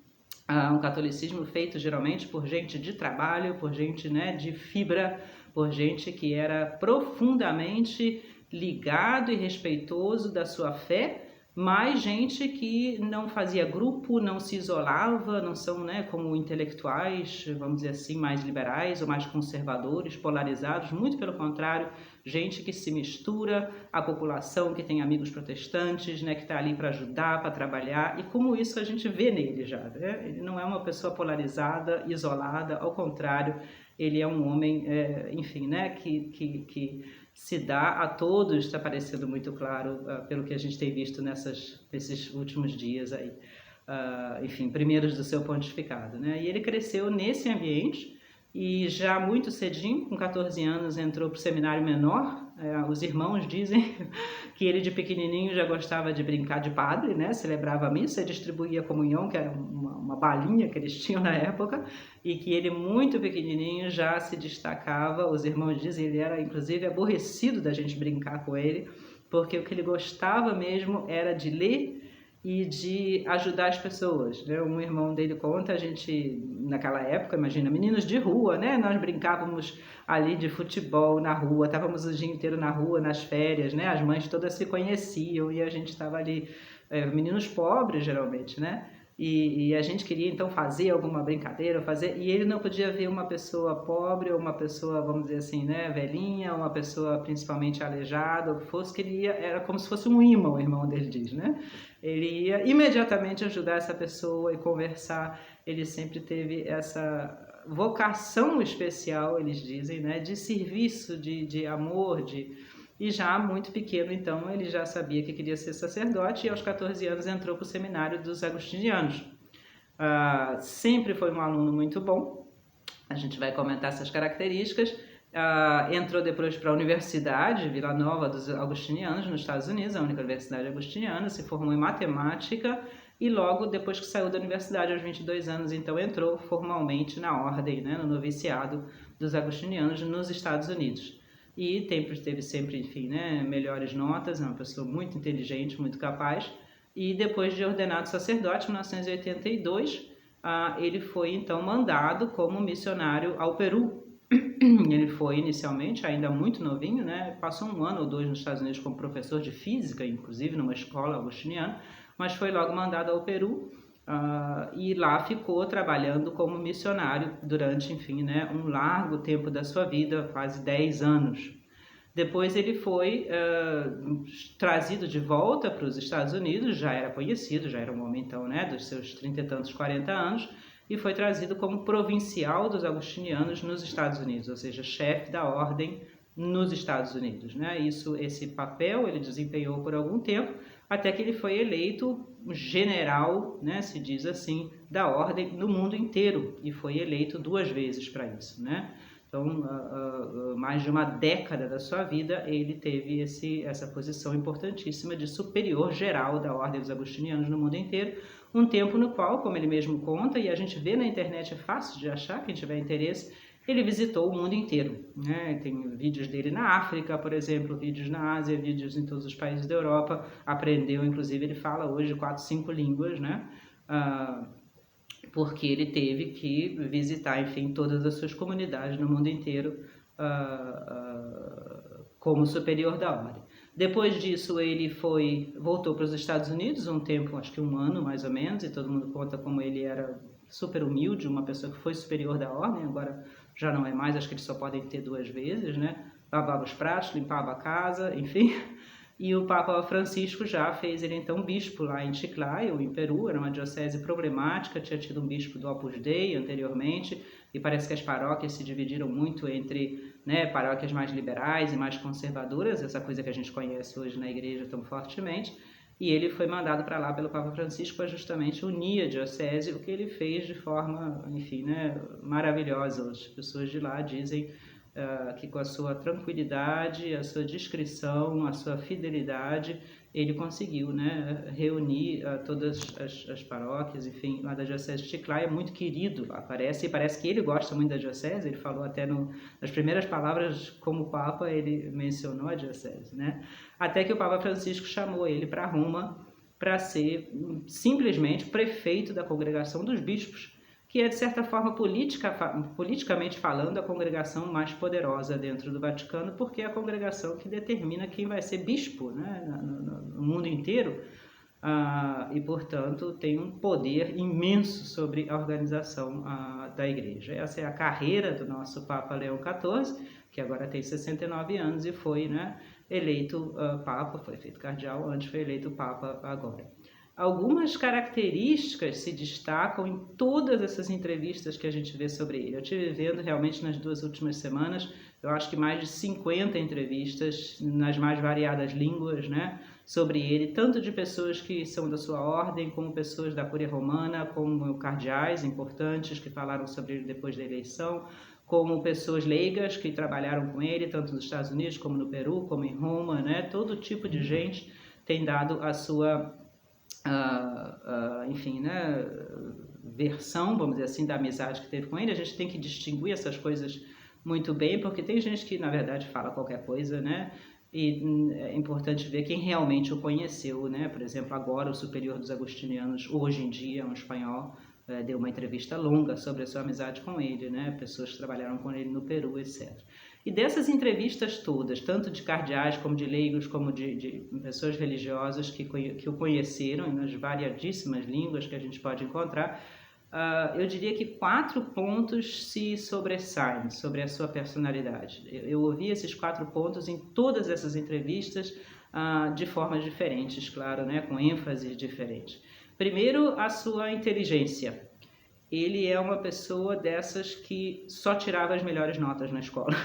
um catolicismo feito geralmente por gente de trabalho, por gente, né, de fibra, por gente que era profundamente ligado e respeitoso da sua fé, mas gente que não fazia grupo, não se isolava, não são, né, como intelectuais, vamos dizer assim, mais liberais ou mais conservadores, polarizados, muito pelo contrário, gente que se mistura à população, que tem amigos protestantes, né, que está ali para ajudar, para trabalhar, e como isso a gente vê nele já, né? Ele não é uma pessoa polarizada, isolada, ao contrário, ele é um homem, enfim, né, que se dá a todos, está parecendo muito claro, pelo que a gente tem visto nesses últimos dias aí. Enfim, primeiros do seu pontificado, né? E ele cresceu nesse ambiente e já muito cedinho, com 14 anos, entrou para o seminário menor. Os irmãos dizem que ele de pequenininho já gostava de brincar de padre, né? Celebrava a missa, distribuía a comunhão, que era uma balinha que eles tinham na época, e que ele muito pequenininho já se destacava. Os irmãos dizem que ele era inclusive aborrecido da gente brincar com ele, porque o que ele gostava mesmo era de ler e de ajudar as pessoas, né? Um irmão dele conta, a gente, naquela época, imagina, meninos de rua, né? Nós brincávamos ali de futebol na rua, estávamos o dia inteiro na rua, nas férias, né? As mães todas se conheciam e a gente estava ali, meninos pobres geralmente, né? E a gente queria então fazer alguma brincadeira, e ele não podia ver uma pessoa pobre ou uma pessoa, vamos dizer assim, né, velhinha, uma pessoa principalmente aleijada, ou o que fosse, era como se fosse um imã, o irmão dele diz, né? Ele ia imediatamente ajudar essa pessoa e conversar. Ele sempre teve essa vocação especial, eles dizem, né, de serviço, de amor, e já muito pequeno, então, ele já sabia que queria ser sacerdote e aos 14 anos entrou para o seminário dos agostinianos. Sempre foi um aluno muito bom, a gente vai comentar essas características. Entrou depois para a Universidade Vila Nova dos Agostinianos, nos Estados Unidos, a única universidade agostiniana, se formou em matemática e logo depois que saiu da universidade, aos 22 anos, então entrou formalmente na ordem, né, no noviciado dos agostinianos nos Estados Unidos. E teve sempre, enfim, né, melhores notas, é uma pessoa muito inteligente, muito capaz. E depois de ordenado sacerdote, em 1982, ele foi então mandado como missionário ao Peru. Ele foi inicialmente, ainda muito novinho, né, passou 1 ano ou 2 nos Estados Unidos como professor de física, inclusive numa escola agostiniana, mas foi logo mandado ao Peru. E lá ficou trabalhando como missionário durante, enfim, né, um largo tempo da sua vida, quase 10 anos. Depois ele foi trazido de volta para os Estados Unidos, já era conhecido, já era um homem então, né, dos seus 30 e tantos, 40 anos, e foi trazido como provincial dos agostinianos nos Estados Unidos, ou seja, chefe da ordem nos Estados Unidos, né? Esse papel ele desempenhou por algum tempo, até que ele foi eleito general, né, se diz assim, da ordem no mundo inteiro, e foi eleito 2 vezes para isso, né? Então, mais de uma década da sua vida, ele teve essa posição importantíssima de superior geral da ordem dos agostinianos no mundo inteiro, um tempo no qual, como ele mesmo conta, e a gente vê na internet, é fácil de achar, quem tiver interesse, ele visitou o mundo inteiro, né? Tem vídeos dele na África, por exemplo, vídeos na Ásia, vídeos em todos os países da Europa, aprendeu, inclusive, ele fala hoje 4, 5 línguas, né? Porque ele teve que visitar, enfim, todas as suas comunidades no mundo inteiro como superior da ordem. Depois disso, ele voltou para os Estados Unidos, um tempo, acho que 1 ano mais ou menos, e todo mundo conta como ele era super humilde, uma pessoa que foi superior da ordem, agora já não é mais, acho que eles só podem ter 2 vezes, né? Lavava os pratos, limpava a casa, enfim. E o Papa Francisco já fez ele então bispo lá em Chiclayo, em Peru, era uma diocese problemática, tinha tido um bispo do Opus Dei anteriormente, e parece que as paróquias se dividiram muito entre, né, paróquias mais liberais e mais conservadoras, essa coisa que a gente conhece hoje na igreja tão fortemente, e ele foi mandado para lá pelo Papa Francisco para justamente unir a diocese, o que ele fez de forma, enfim, né, maravilhosa. As pessoas de lá dizem que com a sua tranquilidade, a sua discrição, a sua fidelidade, ele conseguiu, né, reunir todas as paróquias, enfim, lá da Diocese de Chiclayo, é muito querido lá, parece que ele gosta muito da Diocese, ele falou até nas primeiras palavras como Papa, ele mencionou a Diocese, né, até que o Papa Francisco chamou ele para Roma para ser simplesmente prefeito da Congregação dos Bispos, que é, de certa forma, politicamente falando, a congregação mais poderosa dentro do Vaticano, porque é a congregação que determina quem vai ser bispo, né, no mundo inteiro, e, portanto, tem um poder imenso sobre a organização da Igreja. Essa é a carreira do nosso Papa Leão XIV, que agora tem 69 anos e foi, né, eleito Papa, foi feito cardeal antes, foi eleito Papa agora. Algumas características se destacam em todas essas entrevistas que a gente vê sobre ele. Eu estive vendo realmente nas 2 últimas semanas, eu acho que mais de 50 entrevistas nas mais variadas línguas, né, sobre ele, tanto de pessoas que são da sua ordem, como pessoas da Cúria Romana, como cardeais importantes que falaram sobre ele depois da eleição, como pessoas leigas que trabalharam com ele, tanto nos Estados Unidos como no Peru, como em Roma, né, todo tipo de gente tem dado a sua enfim, né, versão, vamos dizer assim, da amizade que teve com ele. A gente tem que distinguir essas coisas muito bem, porque tem gente que, na verdade, fala qualquer coisa, né, e é importante ver quem realmente o conheceu, né. Por exemplo, agora o superior dos agostinianos, hoje em dia, um espanhol, deu uma entrevista longa sobre a sua amizade com ele, né, pessoas que trabalharam com ele no Peru, etc. E dessas entrevistas todas, tanto de cardeais, como de leigos, como de pessoas religiosas que o conheceram, nas variadíssimas línguas que a gente pode encontrar, eu diria que 4 pontos se sobressaem sobre a sua personalidade. Eu ouvi esses 4 pontos em todas essas entrevistas, de formas diferentes, claro, né, com ênfases diferentes. Primeiro, a sua inteligência. Ele é uma pessoa dessas que só tirava as melhores notas na escola.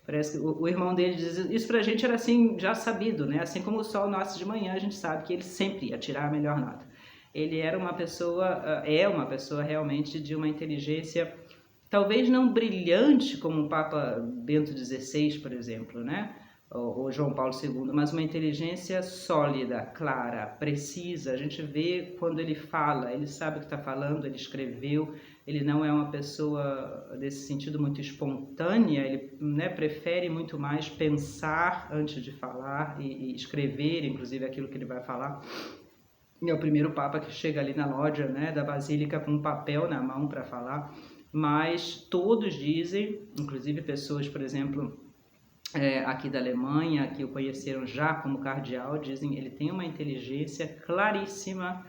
Parece que o irmão dele diz, isso pra gente era assim, já sabido, né? Assim como o sol nasce de manhã, a gente sabe que ele sempre ia tirar a melhor nota. Ele era uma pessoa, é uma pessoa realmente de uma inteligência, talvez não brilhante como o Papa Bento XVI, por exemplo, né? Ou João Paulo II, mas uma inteligência sólida, clara, precisa. A gente vê quando ele fala, ele sabe o que está falando, ele escreveu, ele não é uma pessoa, nesse sentido, muito espontânea, ele, né, prefere muito mais pensar antes de falar e escrever, inclusive, aquilo que ele vai falar. É o primeiro Papa que chega ali na lógia, né, da Basílica com um papel na mão para falar, mas todos dizem, inclusive pessoas, por exemplo, aqui da Alemanha, que o conheceram já como cardeal, dizem que ele tem uma inteligência claríssima,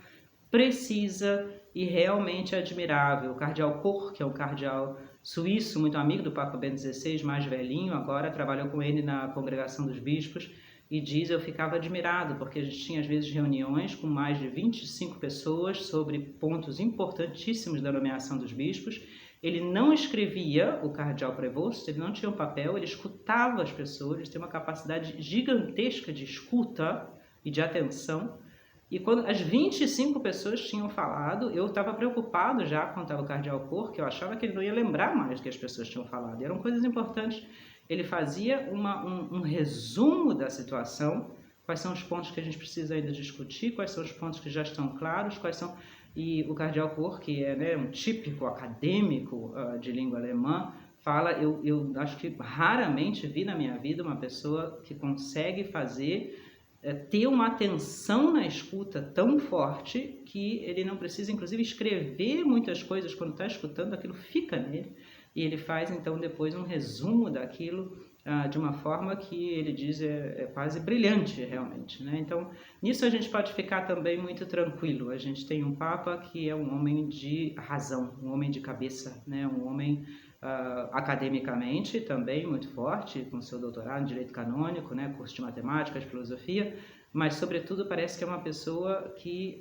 precisa e realmente admirável. O cardeal Koch, que é um cardeal suíço, muito amigo do Papa Bento XVI, mais velhinho, agora trabalhou com ele na Congregação dos Bispos, e diz, eu ficava admirado, porque a gente tinha às vezes reuniões com mais de 25 pessoas sobre pontos importantíssimos da nomeação dos bispos. Ele não escrevia, o cardeal Prevost, ele não tinha um papel, ele escutava as pessoas, ele tem uma capacidade gigantesca de escuta e de atenção. E quando as 25 pessoas tinham falado, eu estava preocupado já quando estava o cardeal Koch, que eu achava que ele não ia lembrar mais do que as pessoas tinham falado. E eram coisas importantes. Ele fazia um resumo da situação, quais são os pontos que a gente precisa ainda discutir, quais são os pontos que já estão claros, quais são... E o cardeal Koch, que é, né, um típico acadêmico de língua alemã, fala, eu acho que raramente vi na minha vida uma pessoa que consegue fazer, ter uma atenção na escuta tão forte que ele não precisa, inclusive, escrever muitas coisas quando está escutando, aquilo fica nele, e ele faz, então, depois um resumo daquilo de uma forma que ele diz é quase brilhante, realmente, né? Então, nisso a gente pode ficar também muito tranquilo. A gente tem um Papa que é um homem de razão, um homem de cabeça, né? Um homem academicamente também muito forte, com seu doutorado em Direito Canônico, né? Curso de Matemática, de Filosofia, mas, sobretudo, parece que é uma pessoa que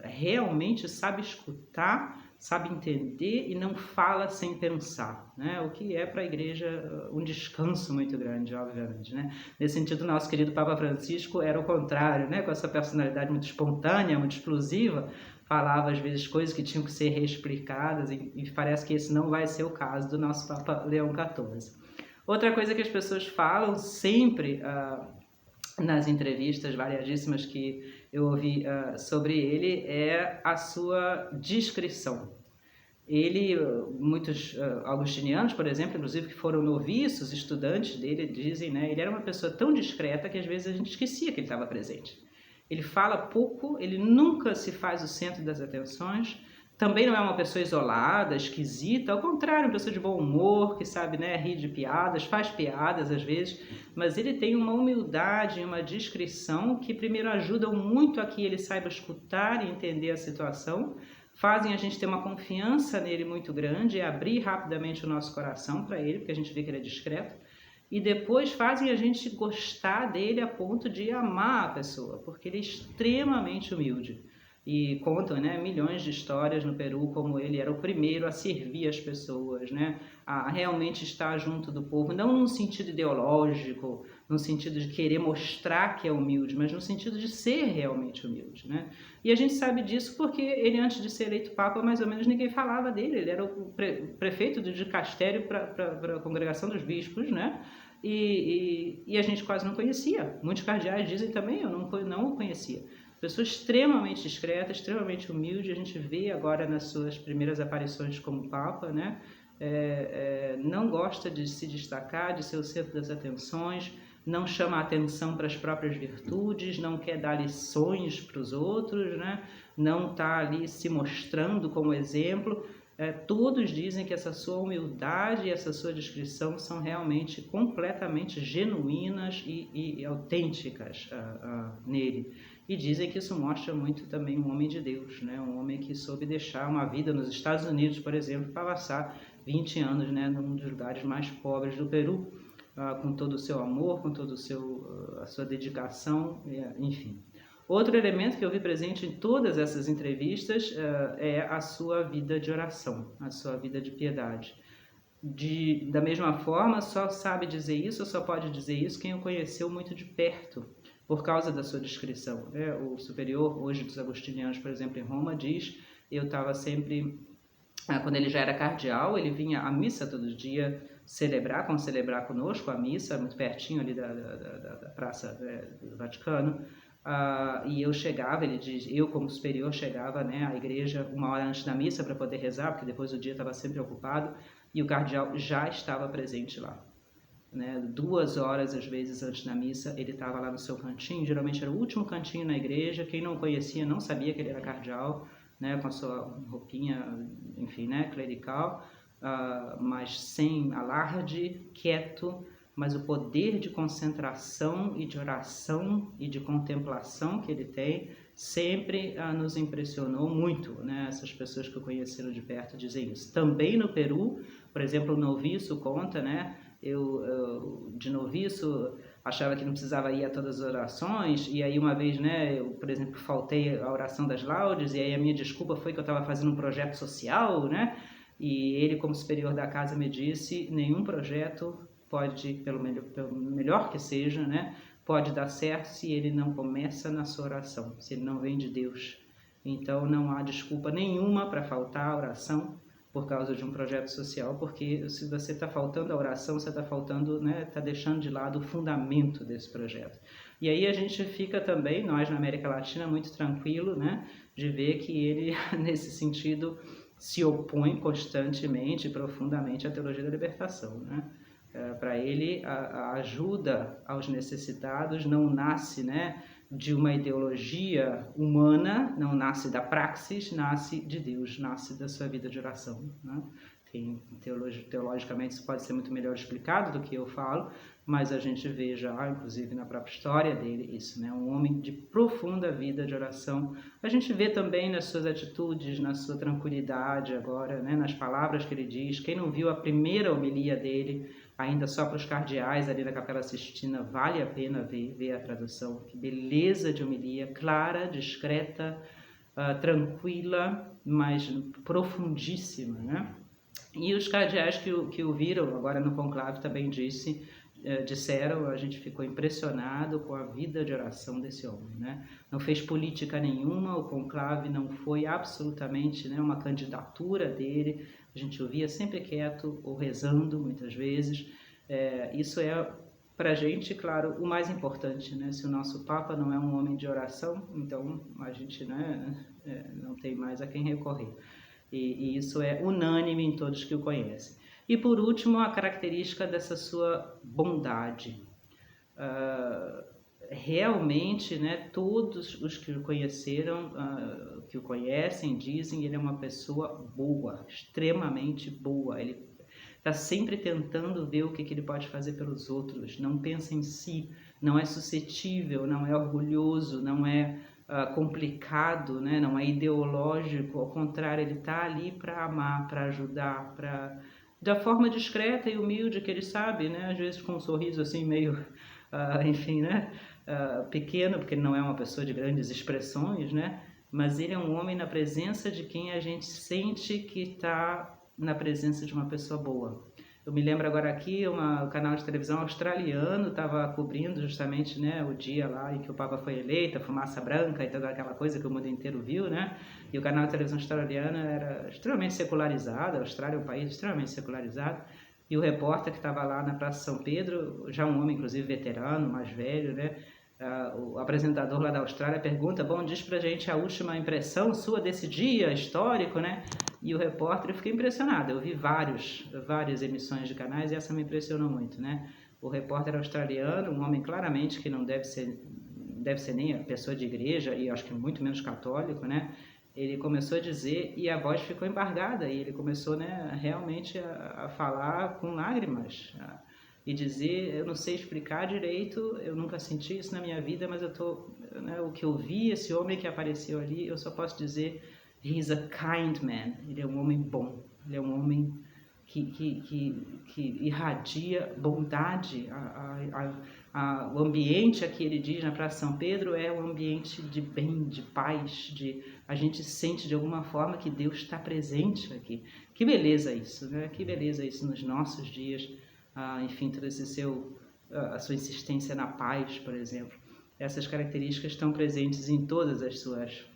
realmente sabe escutar, sabe entender e não fala sem pensar, né? O que é para a Igreja um descanso muito grande, obviamente, né? Nesse sentido, nosso querido Papa Francisco era o contrário, né? Com essa personalidade muito espontânea, muito explosiva, falava às vezes coisas que tinham que ser reexplicadas e parece que esse não vai ser o caso do nosso Papa Leão XIV. Outra coisa que as pessoas falam sempre nas entrevistas variadíssimas que eu ouvi sobre ele é a sua discrição. Ele, muitos augustinianos, por exemplo, inclusive que foram noviços, estudantes dele, dizem, né, ele era uma pessoa tão discreta que às vezes a gente esquecia que ele estava presente. Ele fala pouco, ele nunca se faz o centro das atenções, também não é uma pessoa isolada, esquisita, ao contrário, uma pessoa de bom humor, que sabe, né, rir de piadas, faz piadas às vezes, mas ele tem uma humildade e uma discrição que primeiro ajudam muito a que ele saiba escutar e entender a situação, fazem a gente ter uma confiança nele muito grande e abrir rapidamente o nosso coração para ele, porque a gente vê que ele é discreto. e depois fazem a gente gostar dele a ponto de amar a pessoa, porque ele é extremamente humilde. E contam, né, milhões de histórias no Peru como ele era o primeiro a servir as pessoas, né, a realmente estar junto do povo, não num sentido ideológico, no sentido de querer mostrar que é humilde, mas no sentido de ser realmente humilde, né? E a gente sabe disso porque ele, antes de ser eleito Papa, mais ou menos ninguém falava dele, ele era o prefeito de dicastério para a congregação dos bispos, né? E a gente quase não conhecia. Muitos cardeais dizem também, eu não o conhecia. Pessoa extremamente discreta, extremamente humilde, a gente vê agora nas suas primeiras aparições como Papa, né? Não gosta de se destacar, de ser o centro das atenções, não chama atenção para as próprias virtudes, não quer dar lições para os outros, né? Não está ali se mostrando como exemplo. Todos dizem que essa sua humildade e essa sua descrição são realmente completamente genuínas e autênticas nele. E dizem que isso mostra muito também um homem de Deus, né? Um homem que soube deixar uma vida nos Estados Unidos, por exemplo, para passar 20 anos, né, num dos lugares mais pobres do Peru, com todo o seu amor, com todo a sua dedicação, enfim. Outro elemento que eu vi presente em todas essas entrevistas é a sua vida de oração, a sua vida de piedade. Da mesma forma, só sabe dizer isso, só pode dizer isso quem o conheceu muito de perto, por causa da sua descrição. O superior, hoje dos agostinianos, por exemplo, em Roma, diz, eu estava sempre, quando ele já era cardeal, ele vinha à missa todo dia, celebrar conosco a missa, muito pertinho ali da praça do Vaticano, e eu chegava, ele diz, eu como superior chegava, né, à igreja 1 hora antes da missa para poder rezar, porque depois o dia estava sempre ocupado, e o cardeal já estava presente lá. Né, 2 horas às vezes antes da missa, ele estava lá no seu cantinho, geralmente era o último cantinho na igreja, quem não conhecia não sabia que ele era cardeal, né, com a sua roupinha, enfim, né, clerical, mas sem alarde, quieto, mas o poder de concentração e de oração e de contemplação que ele tem sempre nos impressionou muito, né? Essas pessoas que o conheceram de perto dizem isso. Também no Peru, por exemplo, o noviço conta, né? Eu de noviço achava que não precisava ir a todas as orações, e aí uma vez, né, eu, por exemplo, faltei a oração das laudes, e aí a minha desculpa foi que eu estava fazendo um projeto social, né? E ele, como superior da casa, me disse, nenhum projeto pode, pelo melhor que seja, né, pode dar certo se ele não começa na sua oração, se ele não vem de Deus. Então não há desculpa nenhuma para faltar a oração por causa de um projeto social, porque se você está faltando a oração, você está faltando, né, está deixando de lado o fundamento desse projeto. E aí a gente fica também, nós na América Latina, muito tranquilo, né, de ver que ele, nesse sentido, se opõe constantemente e profundamente à teologia da libertação, né? Para ele, a ajuda aos necessitados não nasce, né, de uma ideologia humana, não nasce da praxis, nasce de Deus, nasce da sua vida de oração, né? Teologicamente isso pode ser muito melhor explicado do que eu falo, mas a gente vê já, inclusive na própria história dele, isso, né? Um homem de profunda vida de oração. A gente vê também nas suas atitudes, na sua tranquilidade agora, né? Nas palavras que ele diz. Quem não viu a primeira homilia dele, ainda só para os cardeais ali da Capela Sistina, vale a pena ver a tradução. Que beleza de homilia, clara, discreta, tranquila, mas profundíssima, né? E os cardeais que o viram agora no conclave também disseram, a gente ficou impressionado com a vida de oração desse homem, né? Não fez política nenhuma, o conclave não foi absolutamente, né, uma candidatura dele, a gente o via sempre quieto ou rezando muitas vezes. Isso é para a gente, claro, o mais importante, né? Se o nosso Papa não é um homem de oração, então a gente, né, não tem mais a quem recorrer. E isso é unânime em todos que o conhecem. E por último, a característica dessa sua bondade. Realmente, né, todos os que o conheceram, que o conhecem, dizem que ele é uma pessoa boa, extremamente boa. Ele está sempre tentando ver o que ele pode fazer pelos outros, não pensa em si, não é suscetível, não é orgulhoso, não é complicado, né? Não é ideológico, ao contrário, ele está ali para amar, para ajudar, para da forma discreta e humilde que ele sabe, né? Às vezes com um sorriso assim meio, enfim, né? Pequeno, porque ele não é uma pessoa de grandes expressões, né? Mas ele é um homem na presença de quem a gente sente que está na presença de uma pessoa boa. Eu me lembro agora aqui, um canal de televisão australiano estava cobrindo justamente, né, o dia lá em que o Papa foi eleito, a fumaça branca e toda aquela coisa que o mundo inteiro viu, né? E o canal de televisão australiano era extremamente secularizado, a Austrália é um país extremamente secularizado, e o repórter que estava lá na Praça São Pedro, já um homem inclusive veterano, mais velho, né? O apresentador lá da Austrália pergunta, bom, diz pra gente a última impressão sua desse dia histórico, né? E o repórter, eu fiquei impressionado, eu vi várias emissões de canais e essa me impressionou muito, né? O repórter australiano, um homem claramente que não deve ser nem a pessoa de igreja e acho que muito menos católico, né? Ele começou a dizer e a voz ficou embargada e ele começou, né, realmente a falar com lágrimas, e dizer, eu não sei explicar direito, eu nunca senti isso na minha vida, mas né, o que eu vi, esse homem que apareceu ali, eu só posso dizer, he's a kind man, ele é um homem bom, ele é um homem que irradia bondade, o ambiente aqui ele diz na Praça São Pedro é um ambiente de bem, de paz, a gente sente de alguma forma que Deus está presente aqui. Que beleza isso, né? Que beleza isso nos nossos dias. Enfim, toda a sua insistência na paz, por exemplo. Essas características estão presentes em todas as suas,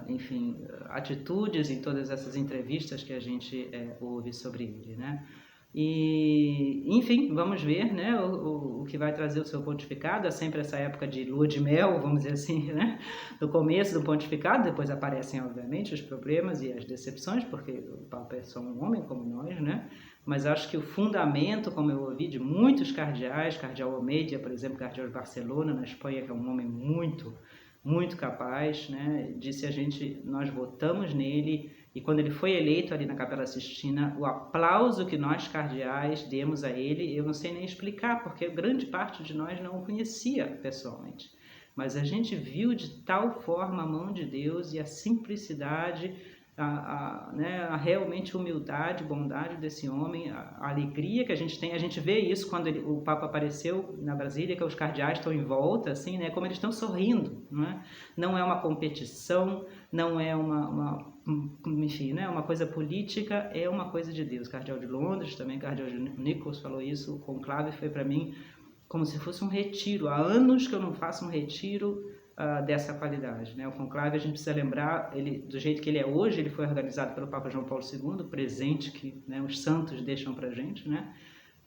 enfim, atitudes, em todas essas entrevistas que a gente ouve sobre ele, né? E, enfim, vamos ver, né, o que vai trazer o seu pontificado. É sempre essa época de lua de mel, vamos dizer assim, né, no começo do pontificado, depois aparecem, obviamente, os problemas e as decepções, porque o Papa é só um homem como nós, né, mas acho que o fundamento, como eu ouvi de muitos cardeais, cardeal Almeida, por exemplo, cardeal de Barcelona, na Espanha, que é um homem muito capaz, né, disse a gente, nós votamos nele, e quando ele foi eleito ali na Capela Sistina, o aplauso que nós cardeais demos a ele, eu não sei nem explicar, porque grande parte de nós não o conhecia pessoalmente. Mas a gente viu de tal forma a mão de Deus e a simplicidade, né, a realmente humildade, bondade desse homem, a alegria que a gente tem. A gente vê isso quando o Papa apareceu na Brasília, que os cardeais estão em volta, assim, né, como eles estão sorrindo. Não é uma competição, não é enfim, né, uma coisa política, é uma coisa de Deus. O cardeal de Londres, também o cardeal Nichols falou isso, o conclave foi para mim como se fosse um retiro. Há anos que eu não faço um retiro dessa qualidade, né? O conclave, a gente precisa lembrar, do jeito que ele é hoje, ele foi organizado pelo Papa João Paulo II, presente que, né, os santos deixam para a gente, né?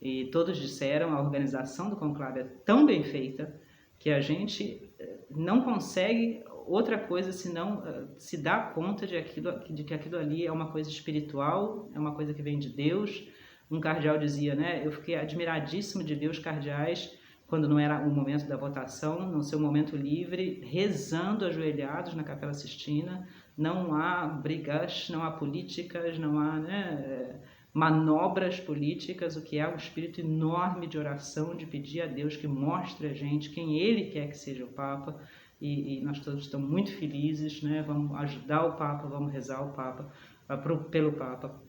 E todos disseram, a organização do conclave é tão bem feita que a gente não consegue outra coisa senão se dar conta de que aquilo ali é uma coisa espiritual, é uma coisa que vem de Deus. Um cardeal dizia, né, eu fiquei admiradíssimo de ver os cardeais, quando não era o momento da votação, no seu momento livre, rezando ajoelhados na Capela Sistina. Não há brigas, não há políticas, não há, né, manobras políticas, o que é um espírito enorme de oração, de pedir a Deus que mostre a gente quem Ele quer que seja o Papa, e nós todos estamos muito felizes, né? Vamos ajudar o Papa, vamos rezar o Papa, pelo Papa.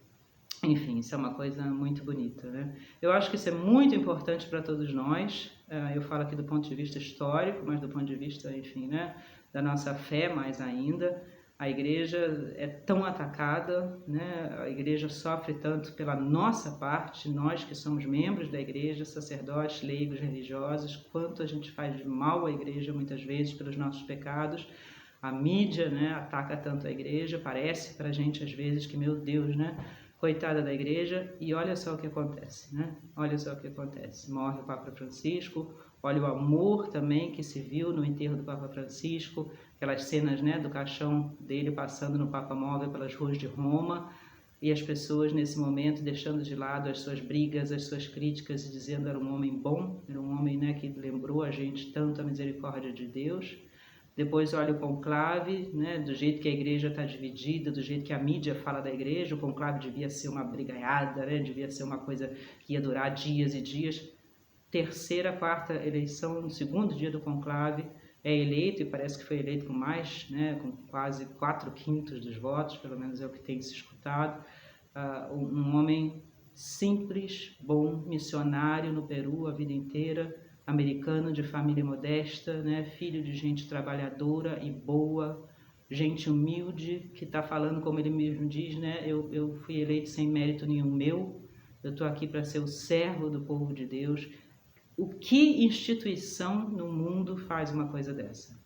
Enfim, isso é uma coisa muito bonita, né? Eu acho que isso é muito importante para todos nós. Eu falo aqui do ponto de vista histórico, mas do ponto de vista, enfim, né, da nossa fé mais ainda. A igreja é tão atacada, né? A igreja sofre tanto pela nossa parte, nós que somos membros da igreja, sacerdotes, leigos, religiosos, quanto a gente faz de mal à igreja muitas vezes pelos nossos pecados. A mídia, né, ataca tanto a igreja, parece para a gente às vezes que, meu Deus, né? Coitada da igreja, e olha só o que acontece, né? Olha só o que acontece. Morre o Papa Francisco, olha o amor também que se viu no enterro do Papa Francisco, aquelas cenas, né, do caixão dele passando no Papa Móvel pelas ruas de Roma, e as pessoas nesse momento deixando de lado as suas brigas, as suas críticas, e dizendo era um homem bom, era um homem, né, que lembrou a gente tanto a misericórdia de Deus. Depois olha o conclave, né, do jeito que a igreja está dividida, do jeito que a mídia fala da igreja, o conclave devia ser uma brigaiada, né, devia ser uma coisa que ia durar dias e dias. Terceira, quarta eleição, no segundo dia do conclave, é eleito, e parece que foi eleito com mais, né, com quase 4/5 dos votos, pelo menos é o que tem se escutado. um homem simples, bom, missionário no Peru a vida inteira, americano de família modesta, né, filho de gente trabalhadora e boa, gente humilde, que está falando, como ele mesmo diz, né, eu fui eleito sem mérito nenhum meu, eu estou aqui para ser o servo do povo de Deus. O que instituição no mundo faz uma coisa dessa?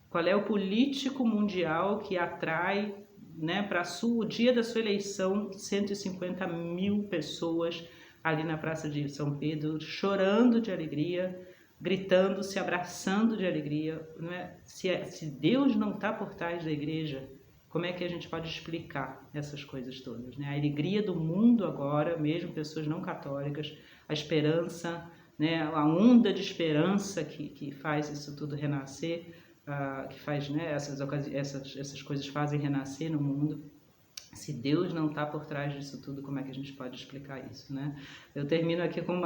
Qual é o político mundial que atrai, né, para o dia da sua eleição 150 mil pessoas ali na Praça de São Pedro, chorando de alegria, gritando, se abraçando de alegria? Não é? Se Deus não está por trás da igreja, como é que a gente pode explicar essas coisas todas? Né? A alegria do mundo agora, mesmo pessoas não católicas, a esperança, né, a onda de esperança que faz isso tudo renascer, que faz, né, essas coisas fazem renascer no mundo. Se Deus não está por trás disso tudo, como é que a gente pode explicar isso, né? Eu termino aqui com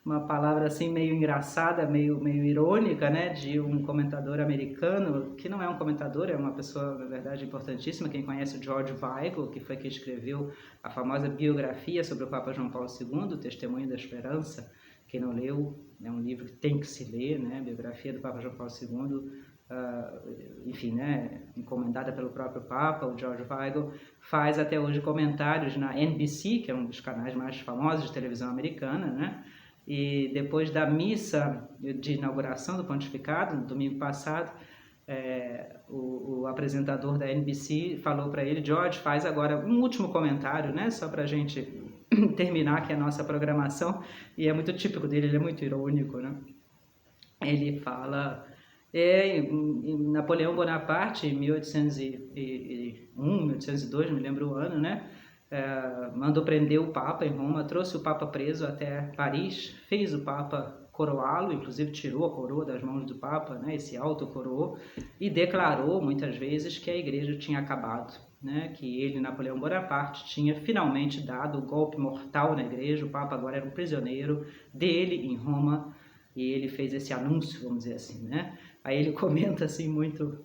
uma palavra assim meio engraçada, meio irônica, né, de um comentador americano, que não é um comentador, é uma pessoa, na verdade, importantíssima. Quem conhece o George Weigel, que foi quem escreveu a famosa biografia sobre o Papa João Paulo II, Testemunho da Esperança. Quem não leu, é um livro que tem que se ler, né? Biografia do Papa João Paulo II, enfim, né, encomendada pelo próprio Papa, o George Weigel, faz até hoje comentários na NBC, que é um dos canais mais famosos de televisão americana, né? E depois da missa de inauguração do pontificado, no domingo passado, o apresentador da NBC falou para ele: George, faz agora um último comentário, né, só para a gente terminar aqui a nossa programação. E é muito típico dele, ele é muito irônico, né? Ele fala... Napoleão Bonaparte, em 1801, 1802, não me lembro o ano, né? Mandou prender o Papa em Roma, trouxe o Papa preso até Paris, fez o Papa coroá-lo, inclusive tirou a coroa das mãos do Papa, né? Esse auto-coroou, e declarou muitas vezes que a igreja tinha acabado, né? Que ele, Napoleão Bonaparte, tinha finalmente dado o golpe mortal na igreja. O Papa agora era um prisioneiro dele em Roma, e ele fez esse anúncio, vamos dizer assim, né? Aí ele comenta assim muito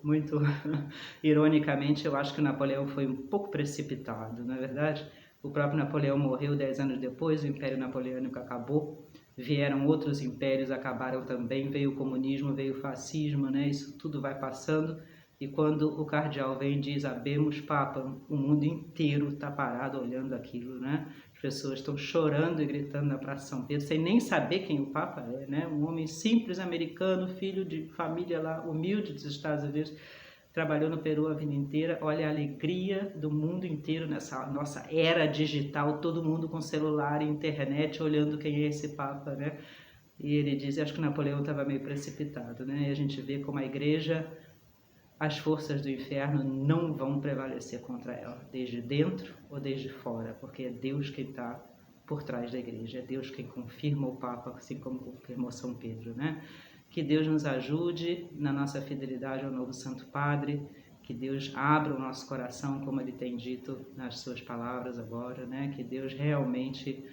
ironicamente: eu acho que o Napoleão foi um pouco precipitado, não é verdade? O próprio Napoleão morreu 10 anos depois, o Império Napoleônico acabou, vieram outros impérios, acabaram também, veio o comunismo, veio o fascismo, né? Isso tudo vai passando, e quando o cardeal vem e diz: "Habemus Papa", o mundo inteiro está parado olhando aquilo, né? As pessoas estão chorando e gritando na Praça São Pedro, sem nem saber quem o Papa é, né? Um homem simples, americano, filho de família lá humilde dos Estados Unidos, trabalhou no Peru a vida inteira. Olha a alegria do mundo inteiro nessa nossa era digital, todo mundo com celular e internet olhando quem é esse Papa, né? E ele diz: acho que Napoleão estava meio precipitado, né? E a gente vê como a igreja, as forças do inferno não vão prevalecer contra ela, desde dentro ou desde fora, porque é Deus quem está por trás da igreja, é Deus quem confirma o Papa, assim como confirmou São Pedro, né? Que Deus nos ajude na nossa fidelidade ao novo Santo Padre, que Deus abra o nosso coração, como Ele tem dito nas suas palavras agora, né? Que Deus realmente...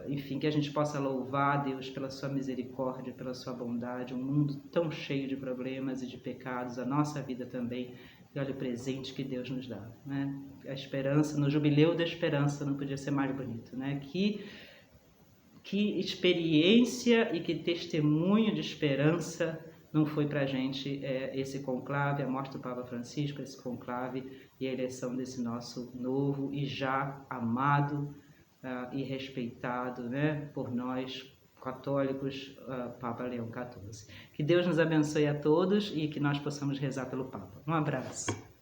enfim, que a gente possa louvar a Deus pela sua misericórdia, pela sua bondade, um mundo tão cheio de problemas e de pecados, a nossa vida também, e olha o presente que Deus nos dá, né? A esperança, no jubileu da esperança, não podia ser mais bonito, né? Que experiência e que testemunho de esperança não foi para a gente esse conclave, a morte do Papa Francisco, esse conclave e a eleição desse nosso novo e já amado e respeitado, né, por nós católicos, Papa Leão XIV. Que Deus nos abençoe a todos e que nós possamos rezar pelo Papa. Um abraço.